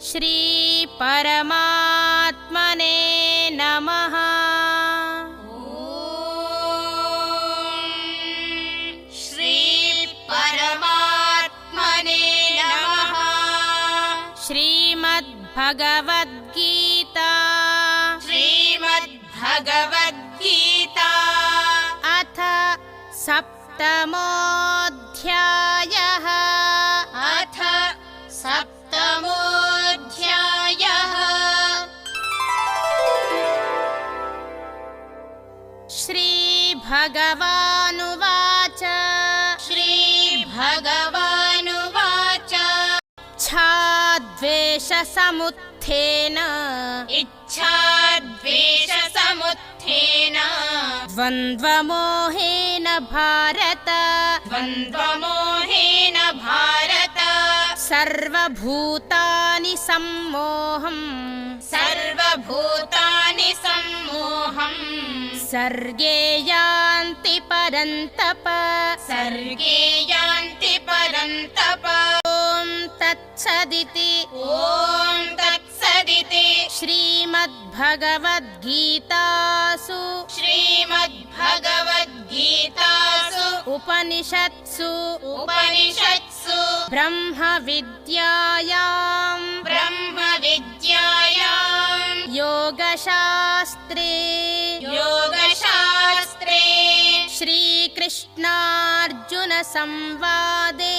श्री परमात्मने नमः। श्री परमात्मने नमः। श्रीमद्भगवद्गीता श्रीमद्भगवद्गीता अथ सप्तमोऽध्यायः। अथ सप्तमोऽध्यायः। श्रीभगवानुवाच श्रीभगवानुवाच इच्छाद्वेषसमुत्थेन इच्छाद्वेषसमुत्थेन द्वन्द्वमोहेन भारत द्वन्द्वमोहेन भारत सर्वभूतानि सम्मोहम् सर्वभूतानि सम्मोहम् सर्गे यान्ति परन्तप सर्गे यान्ति परन्तप। ॐ तत्सदिति ॐ तत्सदिति श्रीमद्भगवद्गीतासु श्रीमद्भगवद्गीतासु उपनिषत्सु ब्रह्मविद्यायां योगशास्त्रे श्रीकृष्णार्जुनसंवादे